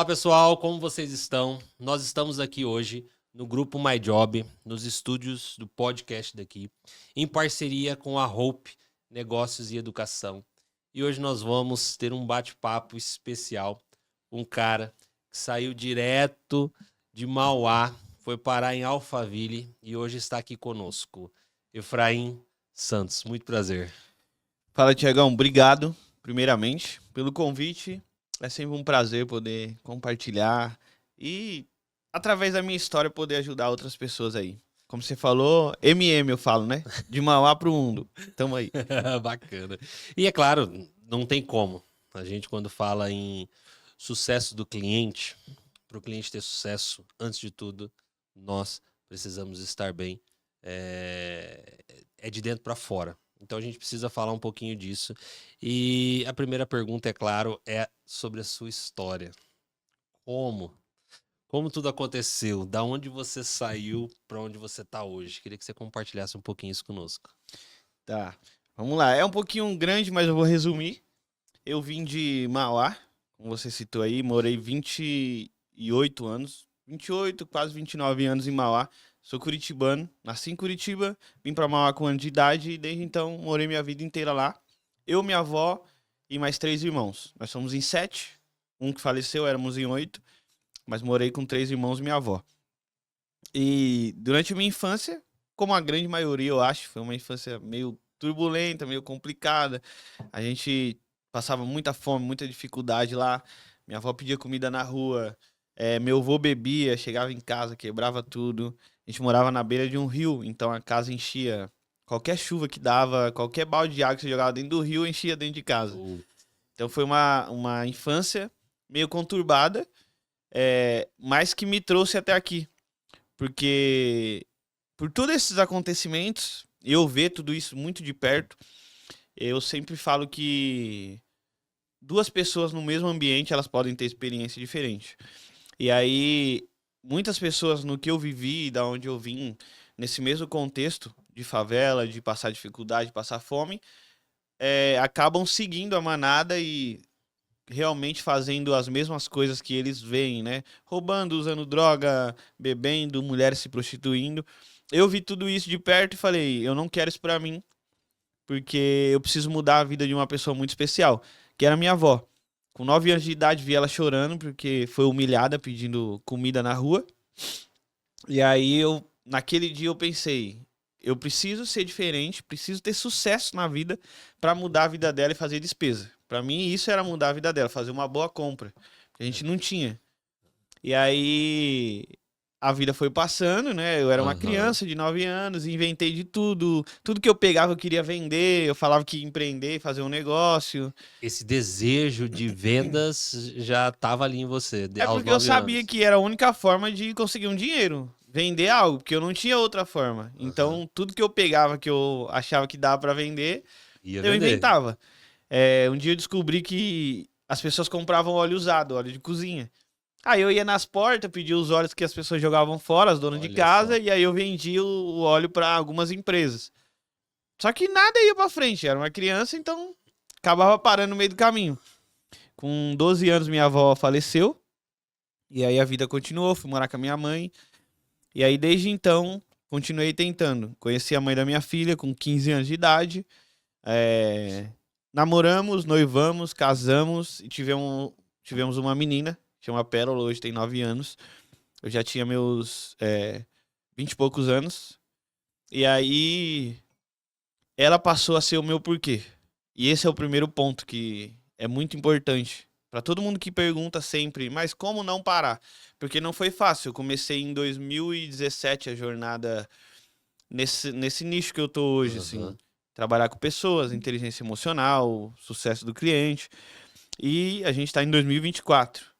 Fala pessoal, como vocês estão? Nós estamos aqui hoje no grupo My Job, nos estúdios do podcast daqui, em parceria com a Hope Negócios e Educação. E hoje nós vamos ter um bate-papo especial com um cara que saiu direto de Mauá, foi parar em Alphaville e hoje está aqui conosco. Efraim Santos, muito prazer. Fala, Tiagão, obrigado, primeiramente, pelo convite. É sempre um prazer poder compartilhar e, através da minha história, poder ajudar outras pessoas aí. Como você falou, MM eu falo, né? De Mauá pro mundo. Tamo aí. Bacana. E é claro, não tem como. A gente, quando fala em sucesso do cliente, para o cliente ter sucesso, antes de tudo, nós precisamos estar bem. É de dentro para fora. Então a gente precisa falar um pouquinho disso. E a primeira pergunta, é claro, é sobre a sua história. Como tudo aconteceu? Da onde você saiu para onde você está hoje? Queria que você compartilhasse um pouquinho isso conosco. Tá, vamos lá. É um pouquinho grande, mas eu vou resumir. Eu vim de Mauá, como você citou aí, morei 28 anos. 28, quase 29 anos em Mauá. Sou curitibano, nasci em Curitiba, vim pra Mauá com 1 ano de idade e desde então morei minha vida inteira lá. Eu, minha avó e mais 3 irmãos. Nós somos em 7, um que faleceu, éramos em 8, mas morei com 3 irmãos e minha avó. E durante a minha infância, como a grande maioria eu acho, foi uma infância meio turbulenta, meio complicada. A gente passava muita fome, muita dificuldade lá. Minha avó pedia comida na rua, meu avô bebia, chegava em casa, quebrava tudo. A gente morava na beira de um rio, então a casa enchia. Qualquer chuva que dava, qualquer balde de água que você jogava dentro do rio, enchia dentro de casa. Então foi uma infância meio conturbada, mas que me trouxe até aqui. Porque por todos esses acontecimentos, eu ver tudo isso muito de perto, eu sempre falo que duas pessoas no mesmo ambiente, elas podem ter experiência diferente. E aí, muitas pessoas no que eu vivi, da onde eu vim, nesse mesmo contexto de favela, de passar dificuldade, de passar fome, acabam seguindo a manada e realmente fazendo as mesmas coisas que eles veem, né? Roubando, usando droga, bebendo, mulheres se prostituindo. Eu vi tudo isso de perto e falei, eu não quero isso pra mim, porque eu preciso mudar a vida de uma pessoa muito especial, que era minha avó. Com 9 anos de idade, vi ela chorando porque foi humilhada pedindo comida na rua. E aí, naquele dia eu pensei, eu preciso ser diferente, preciso ter sucesso na vida pra mudar a vida dela e fazer despesa. Pra mim, isso era mudar a vida dela, fazer uma boa compra. Que a gente não tinha. E aí, a vida foi passando, né? Eu era uma criança de 9 anos, inventei de tudo. Tudo que eu pegava eu queria vender, eu falava que ia empreender, fazer um negócio. Esse desejo de vendas já estava ali em você, É aos porque eu 9 sabia anos. que era a única forma de conseguir um dinheiro. Vender algo, porque eu não tinha outra forma. Então, tudo que eu pegava que eu achava que dava pra vender, Ia eu vender. inventava. Um dia eu descobri que as pessoas compravam óleo usado, óleo de cozinha. Aí eu ia nas portas, pedia os óleos que as pessoas jogavam fora, as donas de Olha casa, só. e aí eu vendia o óleo para algumas empresas. Só que nada ia pra frente, era uma criança, então acabava parando no meio do caminho. Com 12 anos minha avó faleceu, e aí a vida continuou, fui morar com a minha mãe, e aí desde então continuei tentando. Conheci a mãe da minha filha com 15 anos de idade, namoramos, noivamos, casamos e tivemos uma menina, chama Pérola, hoje tem 9 anos. Eu já tinha meus 20 e poucos anos. E aí ela passou a ser o meu porquê. E esse é o primeiro ponto que é muito importante. Pra todo mundo que pergunta sempre, mas como não parar? Porque não foi fácil. Eu comecei em 2017 a jornada nesse nicho que eu tô hoje, assim. Aham. Trabalhar com pessoas, inteligência emocional, sucesso do cliente. E a gente tá em 2024.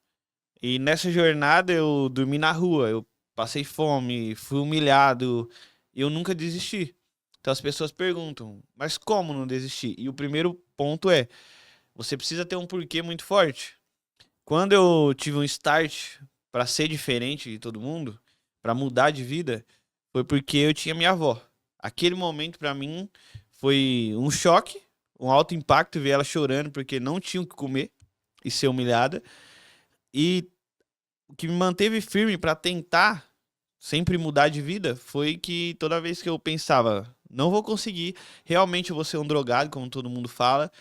E nessa jornada eu dormi na rua, eu passei fome, fui humilhado, e eu nunca desisti. Então as pessoas perguntam, mas como não desistir? E o primeiro ponto é, você precisa ter um porquê muito forte. Quando eu tive um start para ser diferente de todo mundo, para mudar de vida, foi porque eu tinha minha avó. Aquele momento para mim foi um choque, um alto impacto ver ela chorando porque não tinha o que comer e ser humilhada. E o que me manteve firme pra tentar sempre mudar de vida foi que toda vez que eu pensava, não vou conseguir, realmente eu vou ser um drogado, como todo mundo fala,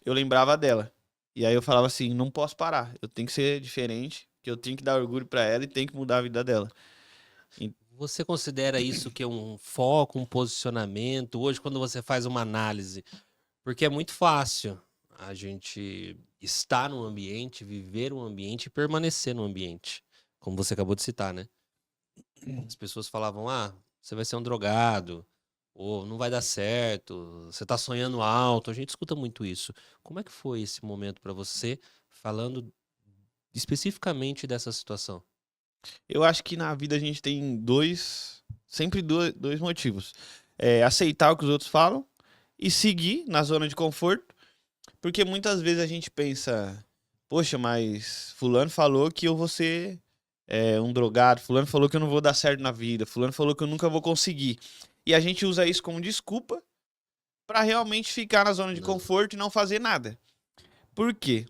eu lembrava dela. E aí eu falava assim, não posso parar, eu tenho que ser diferente, que eu tenho que dar orgulho pra ela e tenho que mudar a vida dela. Você considera isso que é um foco, um posicionamento? Hoje, quando você faz uma análise, porque é muito fácil a gente estar num ambiente, viver um ambiente e permanecer no ambiente, como você acabou de citar, né? As pessoas falavam, você vai ser um drogado, ou não vai dar certo, você tá sonhando alto. A gente escuta muito isso. Como é que foi esse momento pra você, falando especificamente dessa situação? Eu acho que na vida a gente tem sempre dois motivos. Aceitar o que os outros falam e seguir na zona de conforto, porque muitas vezes a gente pensa, poxa, mas fulano falou que eu vou ser um drogado, fulano falou que eu não vou dar certo na vida, fulano falou que eu nunca vou conseguir. E a gente usa isso como desculpa pra realmente ficar na zona de Não. conforto e não fazer nada. Por quê?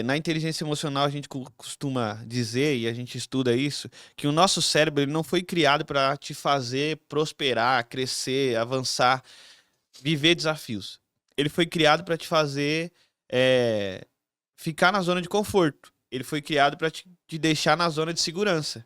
Na inteligência emocional a gente costuma dizer, e a gente estuda isso, que o nosso cérebro ele não foi criado para te fazer prosperar, crescer, avançar, viver desafios. Ele foi criado para te fazer ficar na zona de conforto. Ele foi criado para te deixar na zona de segurança.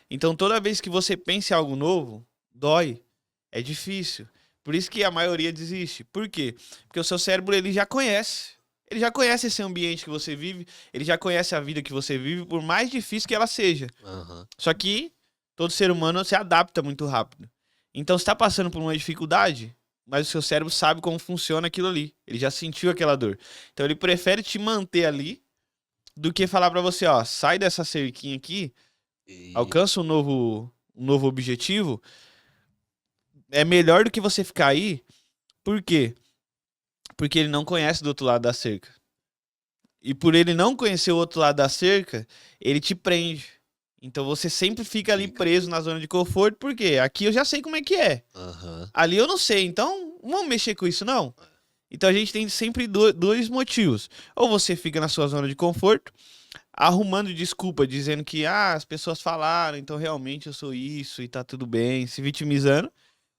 Então toda vez que você pensa em algo novo, dói, é difícil. Por isso que a maioria desiste. Por quê? Porque o seu cérebro ele já conhece. Ele já conhece esse ambiente que você vive, ele já conhece a vida que você vive, por mais difícil que ela seja. Aham. Só que todo ser humano se adapta muito rápido. Então, você está passando por uma dificuldade, mas o seu cérebro sabe como funciona aquilo ali. Ele já sentiu aquela dor. Então, ele prefere te manter ali do que falar pra você, ó, sai dessa cerquinha aqui, E alcança um novo objetivo. É melhor do que você ficar aí. Por quê? Porque ele não conhece do outro lado da cerca. E por ele não conhecer o outro lado da cerca, ele te prende. Então você sempre fica ali Fica. preso na zona de conforto, porque aqui eu já sei como é que é. Aham. Ali eu não sei, então não vamos mexer com isso não. Então a gente tem sempre dois motivos. Ou você fica na sua zona de conforto, arrumando desculpa, dizendo que as pessoas falaram, então realmente eu sou isso e tá tudo bem, se vitimizando.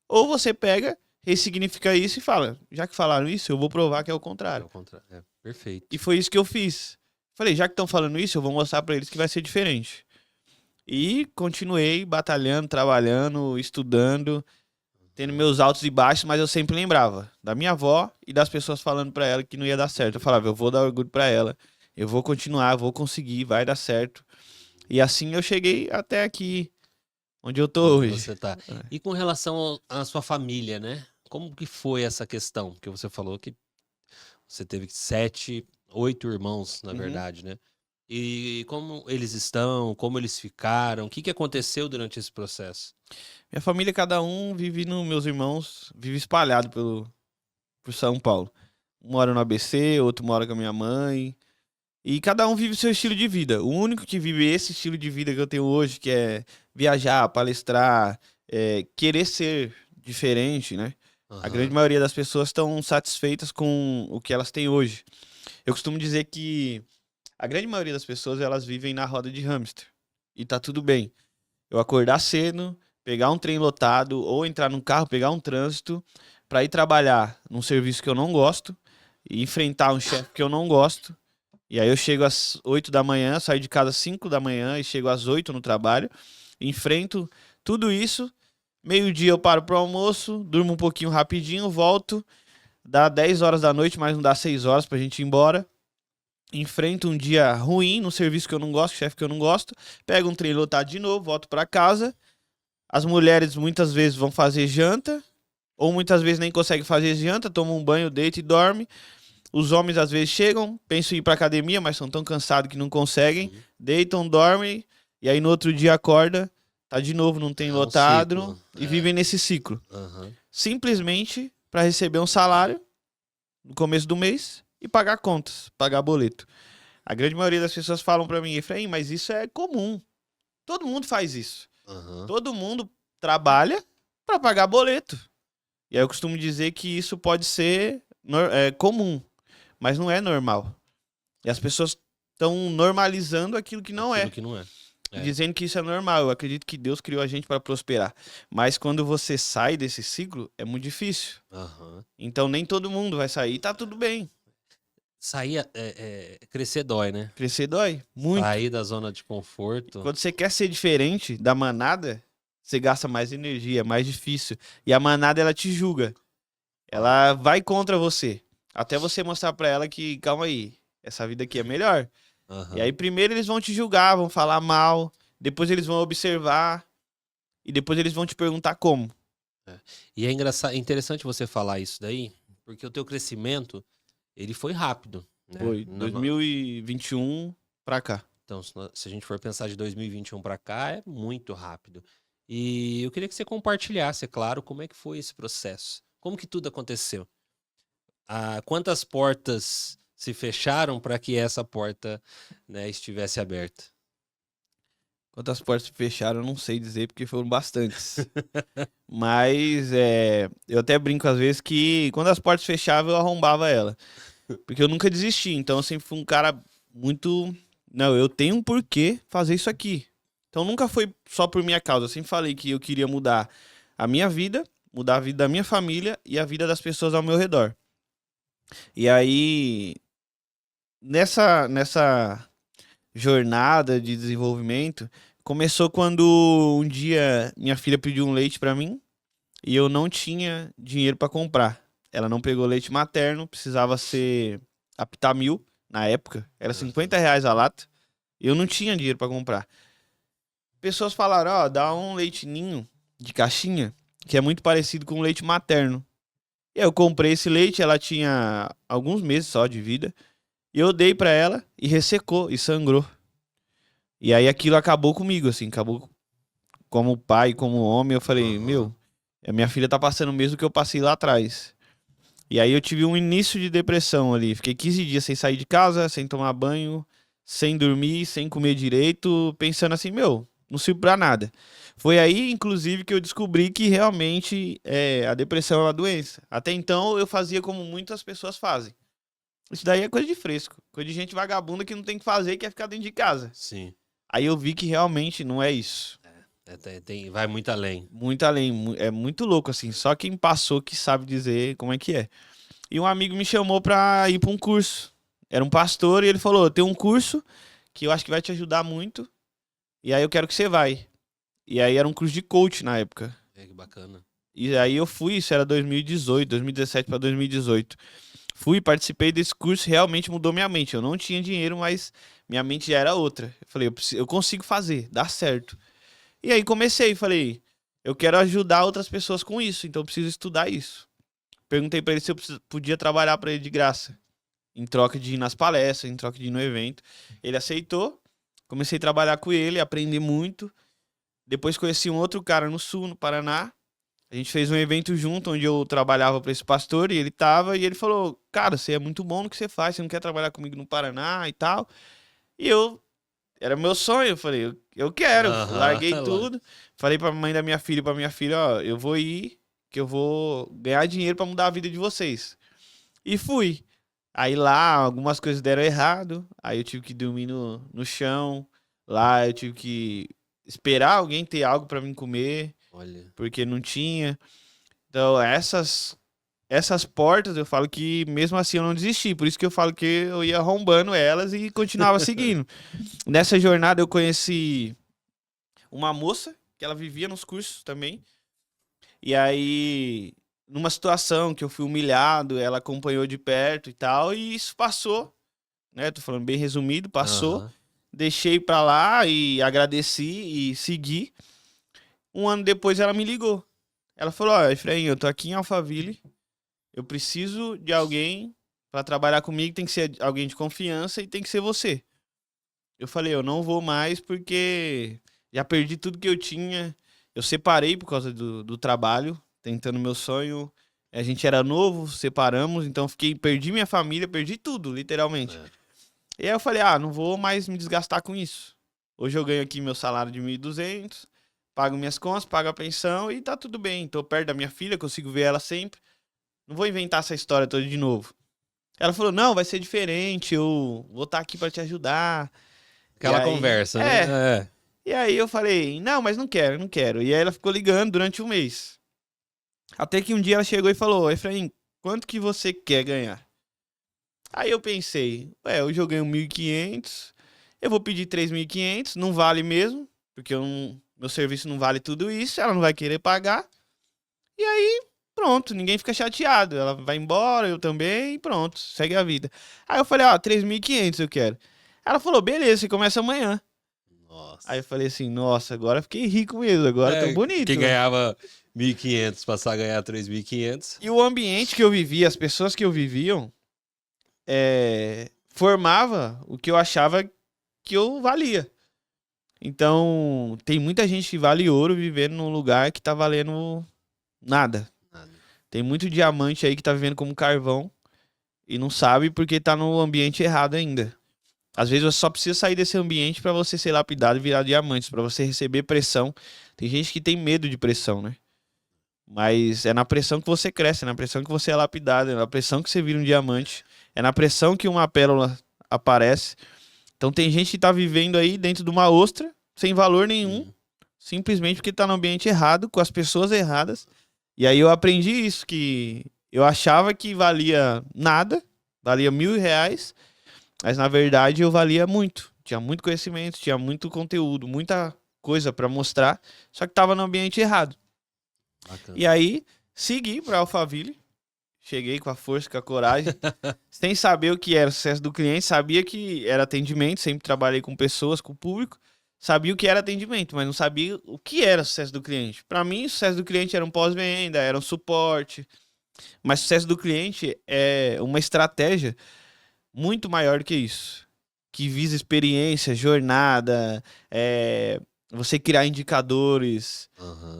Ou você pega, ressignifica isso e fala, já que falaram isso, eu vou provar que é o É contrário. o contrário. É, perfeito. E foi isso que eu fiz. Falei, já que estão falando isso, eu vou mostrar pra eles que vai ser diferente. E continuei batalhando, trabalhando, estudando, tendo meus altos e baixos, mas eu sempre lembrava da minha avó e das pessoas falando pra ela que não ia dar certo. Eu falava, eu vou dar orgulho pra ela, eu vou continuar, vou conseguir, vai dar certo. E assim eu cheguei até aqui, onde eu tô Onde hoje. você tá. E com relação à sua família, né? Como que foi essa questão? Porque você falou que você teve 7, 8 irmãos, na Uhum. verdade, né? E como eles estão, como eles ficaram, o que que aconteceu durante esse processo? Minha família, cada um vive meus irmãos, vive espalhado por São Paulo. Um mora no ABC, outro mora com a minha mãe. E cada um vive o seu estilo de vida. O único que vive esse estilo de vida que eu tenho hoje, que é viajar, palestrar, querer ser diferente, né? A grande Aham. maioria das pessoas estão satisfeitas com o que elas têm hoje. Eu costumo dizer que a grande maioria das pessoas elas vivem na roda de hamster. E tá tudo bem. Eu acordar cedo, pegar um trem lotado ou entrar num carro, pegar um trânsito para ir trabalhar num serviço que eu não gosto e enfrentar um chefe que eu não gosto. E aí eu chego às 8 da manhã, saio de casa às 5 da manhã e chego às 8 no trabalho, enfrento tudo isso. Meio-dia eu paro pro almoço, durmo um pouquinho rapidinho, volto, dá 10 horas da noite, mas não dá 6 horas pra gente ir embora. Enfrento um dia ruim no serviço que eu não gosto, chefe que eu não gosto, pego um trem lotado de novo, volto pra casa. As mulheres muitas vezes vão fazer janta, ou muitas vezes nem conseguem fazer janta, tomam um banho, deitam e dormem. Os homens às vezes chegam, pensam em ir pra academia, mas são tão cansados que não conseguem, Uhum. deitam, dormem, e aí no outro dia acorda, tá de novo num trem É um lotado, ciclo. e É. vivem nesse ciclo. Aham. Simplesmente para receber um salário no começo do mês e pagar contas, pagar boleto. A grande maioria das pessoas falam pra mim, Efraim, mas isso é comum. Todo mundo faz isso. Aham. Todo mundo trabalha para pagar boleto. E aí eu costumo dizer que isso pode ser comum, mas não é normal. E as pessoas estão normalizando aquilo que não Aquilo é. que não é. É. Dizendo que isso é normal. Eu acredito que Deus criou a gente para prosperar. Mas quando você sai desse ciclo, é muito difícil. Aham. Então nem todo mundo vai sair. Tá tudo bem. Sair, crescer dói, né? Crescer dói muito. Sair da zona de conforto. Quando você quer ser diferente da manada, você gasta mais energia, é mais difícil. E a manada, ela te julga. Ela vai contra você. Até você mostrar pra ela que, calma aí, essa vida aqui é melhor. Aham. E aí primeiro eles vão te julgar, vão falar mal. Depois eles vão observar. E depois eles vão te perguntar como. E é interessante você falar isso daí, porque o teu crescimento, ele foi rápido, né? Foi 2021 pra cá. Então, se a gente for pensar de 2021 para cá, é muito rápido. E eu queria que você compartilhasse, é claro, como é que foi esse processo. Como que tudo aconteceu? Quantas portas se fecharam para que essa porta, né, estivesse aberta? Quantas portas se fecharam, eu não sei dizer, porque foram bastantes. Mas eu até brinco às vezes que quando as portas fechavam, eu arrombava ela. Porque eu nunca desisti. Então eu sempre fui um cara muito... Não, eu tenho um porquê fazer isso aqui. Então nunca foi só por minha causa. Eu sempre falei que eu queria mudar a minha vida, mudar a vida da minha família e a vida das pessoas ao meu redor. E aí, nessa jornada de desenvolvimento, começou quando um dia minha filha pediu um leite pra mim e eu não tinha dinheiro pra comprar. Ela não pegou leite materno, precisava ser Aptamil na época, era R$ 50 a lata. Eu não tinha dinheiro pra comprar. Pessoas falaram, ó, dá um leite ninho de caixinha, que é muito parecido com leite materno. E aí eu comprei esse leite, ela tinha alguns meses só de vida. E eu dei pra ela e ressecou e sangrou. E aí aquilo acabou comigo, assim, acabou como pai, como homem. Eu falei, meu, a minha filha tá passando o mesmo que eu passei lá atrás. E aí eu tive um início de depressão ali. Fiquei 15 dias sem sair de casa, sem tomar banho, sem dormir, sem comer direito, pensando assim, meu, não sirvo pra nada. Foi aí, inclusive, que eu descobri que realmente a depressão é uma doença. Até então eu fazia como muitas pessoas fazem. Isso daí é coisa de fresco, coisa de gente vagabunda que não tem o que fazer e quer ficar dentro de casa. Sim. Aí eu vi que realmente não é isso. Vai muito além. Muito além, é muito louco assim. Só quem passou que sabe dizer como é que é. E um amigo me chamou pra ir pra um curso. Era um pastor e ele falou, tem um curso que eu acho que vai te ajudar muito. E aí eu quero que você vai. E aí era um curso de coach na época. Que bacana. E aí eu fui, isso era 2018, 2017 pra 2018. Fui, participei desse curso, realmente mudou minha mente. Eu não tinha dinheiro, mas minha mente já era outra. Eu falei, eu consigo fazer, dá certo. E aí comecei, falei, eu quero ajudar outras pessoas com isso, então eu preciso estudar isso. Perguntei pra ele se eu podia trabalhar pra ele de graça, em troca de ir nas palestras, em troca de ir no evento. Ele aceitou, comecei a trabalhar com ele, aprender muito. Depois conheci um outro cara no sul, no Paraná. A gente fez um evento junto, onde eu trabalhava para esse pastor, e ele tava, e ele falou, cara, você é muito bom no que você faz, você não quer trabalhar comigo no Paraná e tal. E era meu sonho, eu falei, eu quero, larguei tudo. Falei pra mãe da minha filha, pra minha filha, ó, eu vou ir, que eu vou ganhar dinheiro pra mudar a vida de vocês. E fui. Aí lá, algumas coisas deram errado, aí eu tive que dormir no chão, lá eu tive que esperar alguém ter algo pra mim comer. Olha. Porque não tinha. Então, essas portas, eu falo que mesmo assim eu não desisti. Por isso que eu falo que eu ia arrombando elas e continuava seguindo. Nessa jornada eu conheci uma moça, que ela vivia nos cursos também. E aí, numa situação que eu fui humilhado, ela acompanhou de perto e tal. E isso passou, né? Tô falando bem resumido, passou. Deixei pra lá e agradeci e segui. Um ano depois ela me ligou. Ela falou, ó, Efraim, eu tô aqui em Alphaville, eu preciso de alguém pra trabalhar comigo, tem que ser alguém de confiança e tem que ser você. Eu falei, eu não vou mais porque já perdi tudo que eu tinha. Eu separei por causa do trabalho, tentando meu sonho. A gente era novo, separamos, então perdi minha família, perdi tudo, literalmente. E aí eu falei, não vou mais me desgastar com isso. Hoje eu ganho aqui meu salário de 1.200, pago minhas contas, pago a pensão e tá tudo bem. Tô perto da minha filha, consigo ver ela sempre. Não vou inventar essa história toda de novo. Ela falou, não, vai ser diferente, eu vou estar aqui para te ajudar. Aquela E aí, conversa, né? E aí eu falei, não, mas não quero. E aí ela ficou ligando durante um mês. Até que um dia ela chegou e falou, Efraim, quanto que você quer ganhar? Aí eu pensei, eu joguei 1.500, eu vou pedir 3.500, não vale mesmo, porque meu serviço não vale tudo isso, ela não vai querer pagar. E aí, pronto, ninguém fica chateado. Ela vai embora, eu também, e pronto, segue a vida. Aí eu falei, 3.500 eu quero. Ela falou, beleza, você começa amanhã. Nossa. Aí eu falei assim, nossa, agora eu fiquei rico mesmo, agora tô bonito. Quem ganhava 1.500 passar a ganhar 3.500. E o ambiente que eu vivia, as pessoas que eu viviam, formava o que eu achava que eu valia. Então, tem muita gente que vale ouro vivendo num lugar que tá valendo nada. Tem muito diamante aí que tá vivendo como carvão e não sabe porque tá no ambiente errado ainda. Às vezes você só precisa sair desse ambiente pra você ser lapidado e virar diamante, pra você receber pressão. Tem gente que tem medo de pressão, né? Mas é na pressão que você cresce, é na pressão que você é lapidado, é na pressão que você vira um diamante, é na pressão que uma pérola aparece. Então tem gente que tá vivendo aí dentro de uma ostra, sem valor nenhum, simplesmente porque tá no ambiente errado, com as pessoas erradas. E aí eu aprendi isso, que eu achava que valia nada, valia R$ 1.000, mas na verdade eu valia muito. Tinha muito conhecimento, tinha muito conteúdo, muita coisa pra mostrar, só que tava no ambiente errado. Bacana. E aí, segui pra Alphaville. Cheguei com a força, com a coragem, sem saber o que era o sucesso do cliente. Sabia que era atendimento, sempre trabalhei com pessoas, com o público. Sabia o que era atendimento, mas não sabia o que era o sucesso do cliente. Para mim, o sucesso do cliente era um pós-venda, era um suporte. Mas o sucesso do cliente é uma estratégia muito maior do que isso. Que visa experiência, jornada, você criar indicadores,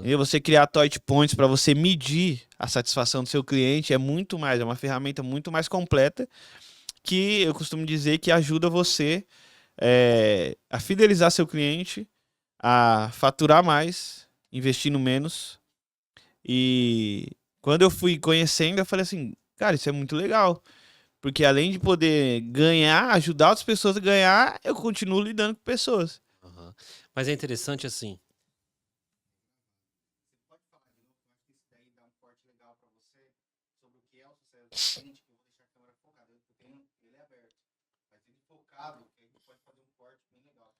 e você criar touch points para você medir a satisfação do seu cliente. É muito mais, é uma ferramenta muito mais completa que eu costumo dizer que ajuda você a fidelizar seu cliente, a faturar mais, investindo menos. E quando eu fui conhecendo, eu falei assim, cara, isso é muito legal. Porque além de poder ganhar, ajudar outras pessoas a ganhar, eu continuo lidando com pessoas. Mas é interessante assim. Pode falar de novo, acho que isso daí dá um corte legal para você sobre o que é o sucesso do cliente, que eu vou deixar a câmera focada. Ele é aberto, mas ele focado, que a gente pode fazer um corte bem legal.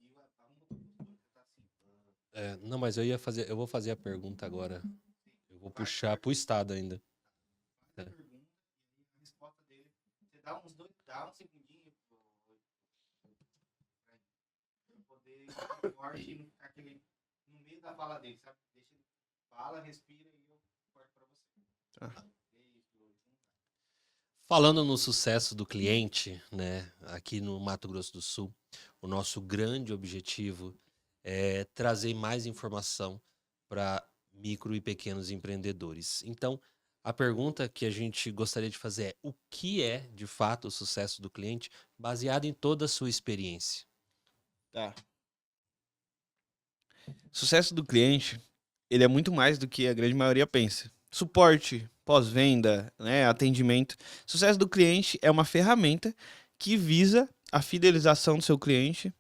E arruma tudo, tá assim. Não, mas eu vou fazer a pergunta agora. Eu vou puxar pro estado ainda. Faz a pergunta e a resposta dele, você dá um segundinho para poder o corte e não ficar aquele no meio da fala dele, sabe? Deixa ele fala, respira e eu corto para você. Falando no sucesso do cliente, né, aqui no Mato Grosso do Sul, o nosso grande objetivo é trazer mais informação para micro e pequenos empreendedores. Então, a pergunta que a gente gostaria de fazer é: o que é, de fato, o sucesso do cliente, baseado em toda a sua experiência? Tá. Sucesso do cliente, ele é muito mais do que a grande maioria pensa. Suporte, pós-venda, né, atendimento. Sucesso do cliente é uma ferramenta que visa a fidelização do seu cliente,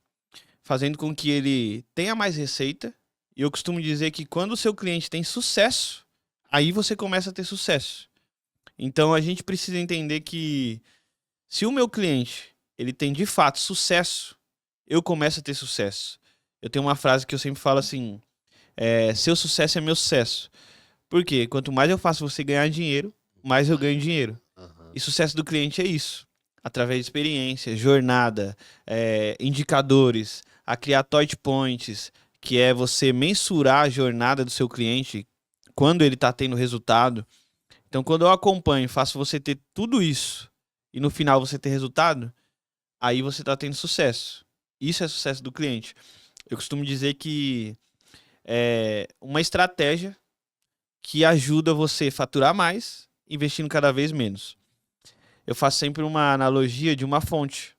fazendo com que ele tenha mais receita. E eu costumo dizer que quando o seu cliente tem sucesso, aí você começa a ter sucesso. Então a gente precisa entender que se o meu cliente ele tem de fato sucesso, eu começo a ter sucesso. Eu tenho uma frase que eu sempre falo assim, seu sucesso é meu sucesso. Por quê? Quanto mais eu faço você ganhar dinheiro, mais eu ganho dinheiro. E sucesso do cliente é isso. Através de experiência, jornada, indicadores, a criar touch points, que é você mensurar a jornada do seu cliente quando ele está tendo resultado. Então, quando eu acompanho, faço você ter tudo isso e no final você ter resultado, aí você está tendo sucesso. Isso é sucesso do cliente. Eu costumo dizer que é uma estratégia que ajuda você a faturar mais, investindo cada vez menos. Eu faço sempre uma analogia de uma fonte.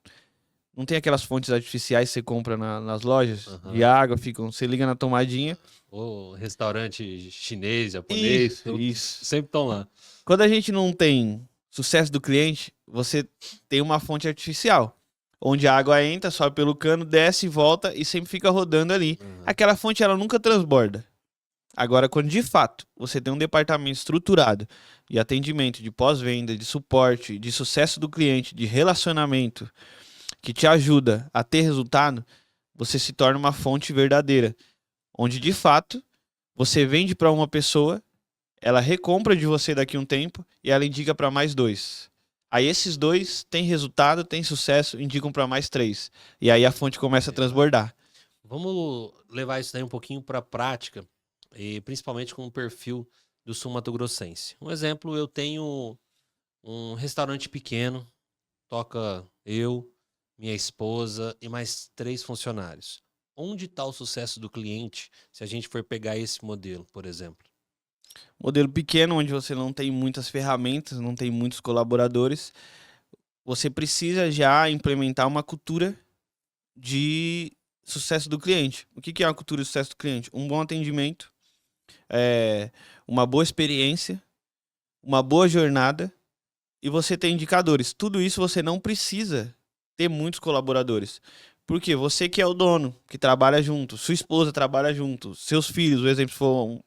Não tem aquelas fontes artificiais que você compra nas lojas de água, você liga na tomadinha. Ou restaurante chinês, japonês, Isso. sempre estão lá. Quando a gente não tem sucesso do cliente, você tem uma fonte artificial, onde a água entra, sobe pelo cano, desce e volta e sempre fica rodando ali. Aquela fonte, ela nunca transborda. Agora, quando de fato você tem um departamento estruturado de atendimento, de pós-venda, de suporte, de sucesso do cliente, de relacionamento, que te ajuda a ter resultado, você se torna uma fonte verdadeira, onde de fato você vende para uma pessoa, ela recompra de você daqui a um tempo e ela indica para mais 2. Aí esses 2 têm resultado, têm sucesso, indicam para mais 3. E aí a fonte começa a transbordar. Vamos levar isso daí um pouquinho para a prática, e principalmente com o perfil do sul-mato-grossense. Um exemplo, eu tenho um restaurante pequeno, toca eu, minha esposa e mais 3 funcionários. Onde está o sucesso do cliente se a gente for pegar esse modelo, por exemplo? Modelo pequeno, onde você não tem muitas ferramentas, não tem muitos colaboradores, você precisa já implementar uma cultura de sucesso do cliente. O que é uma cultura de sucesso do cliente? Um bom atendimento, uma boa experiência, uma boa jornada e você tem indicadores. Tudo isso você não precisa ter muitos colaboradores. Porque você que é o dono, que trabalha junto, sua esposa trabalha junto, seus filhos, o exemplo for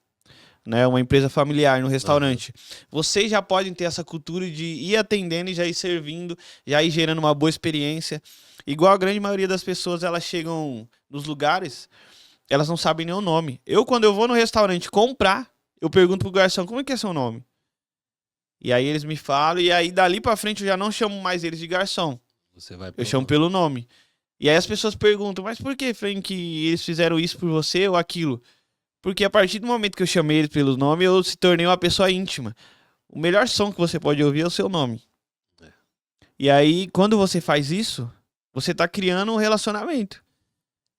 uma empresa familiar no restaurante, vocês já podem ter essa cultura de ir atendendo e já ir servindo, já ir gerando uma boa experiência. Igual a grande maioria das pessoas, elas chegam nos lugares, elas não sabem nem o nome. Quando eu vou no restaurante comprar, eu pergunto pro garçom, como é que é seu nome? E aí eles me falam, e aí dali pra frente eu já não chamo mais eles de garçom. Eu chamo pelo nome. E aí as pessoas perguntam, mas por que, Frank, eles fizeram isso por você ou aquilo? Porque a partir do momento que eu chamei eles pelo nome, eu se tornei uma pessoa íntima. O melhor som que você pode ouvir é o seu nome. E aí, quando você faz isso, você tá criando um relacionamento.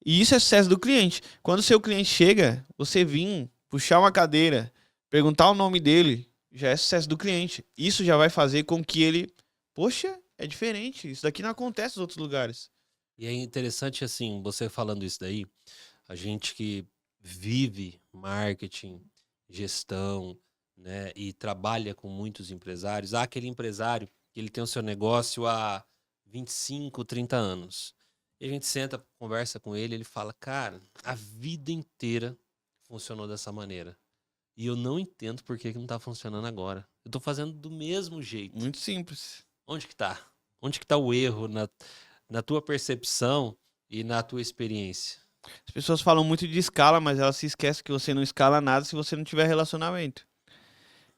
E isso é sucesso do cliente. Quando o seu cliente chega, você vir, puxar uma cadeira, perguntar o nome dele, já é sucesso do cliente. Isso já vai fazer com que ele... Poxa, é diferente. Isso daqui não acontece nos outros lugares. E é interessante, assim, você falando isso daí, a gente que vive marketing, gestão, né, e trabalha com muitos empresários, há aquele empresário que ele tem o seu negócio há 25, 30 anos. E a gente senta, conversa com ele fala, cara, a vida inteira funcionou dessa maneira. E eu não entendo por que não tá funcionando agora. Eu tô fazendo do mesmo jeito. Muito simples. Onde que tá? Onde que tá o erro na tua percepção e na tua experiência? As pessoas falam muito de escala, mas elas se esquecem que você não escala nada se você não tiver relacionamento.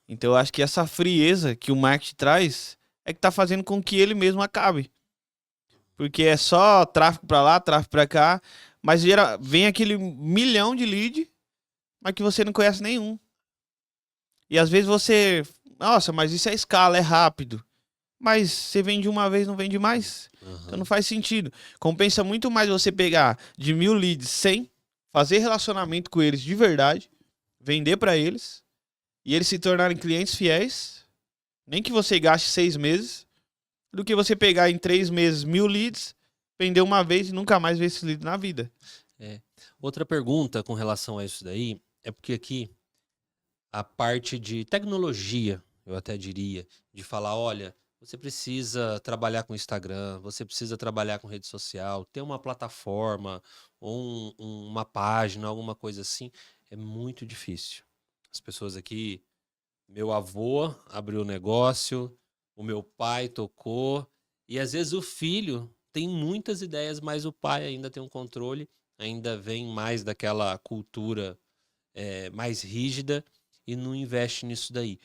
Então eu acho que essa frieza que o marketing traz é que tá fazendo com que ele mesmo acabe. Porque é só tráfego pra lá, tráfego pra cá, mas vem aquele milhão de lead, mas que você não conhece nenhum. E às vezes você... Nossa, mas isso é escala, é rápido. Mas você vende uma vez, não vende mais. Então não faz sentido. Compensa muito mais você pegar de 1000 leads 100, fazer relacionamento com eles de verdade, vender pra eles, e eles se tornarem clientes fiéis, nem que você gaste 6 meses, do que você pegar em 3 meses 1000 leads, vender uma vez e nunca mais ver esse lead na vida. Outra pergunta com relação a isso daí, é porque aqui a parte de tecnologia, eu até diria, de falar, olha, você precisa trabalhar com Instagram, você precisa trabalhar com rede social, ter uma plataforma, ou uma página, alguma coisa assim, é muito difícil. As pessoas aqui, meu avô abriu o negócio, o meu pai tocou, e às vezes o filho tem muitas ideias, mas o pai ainda tem um controle, ainda vem mais daquela cultura mais rígida e não investe nisso daí.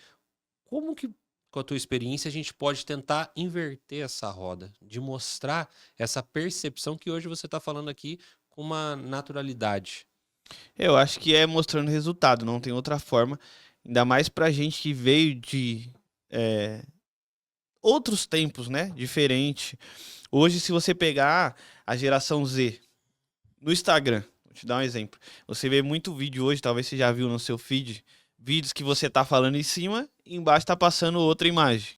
Como que, com a tua experiência, a gente pode tentar inverter essa roda, de mostrar essa percepção que hoje você está falando aqui com uma naturalidade? Eu acho que é mostrando resultado, não tem outra forma. Ainda mais pra gente que veio de outros tempos, né? Diferente. Hoje, se você pegar a geração Z no Instagram, vou te dar um exemplo. Você vê muito vídeo hoje, talvez você já viu no seu feed, vídeos que você tá falando em cima e embaixo tá passando outra imagem.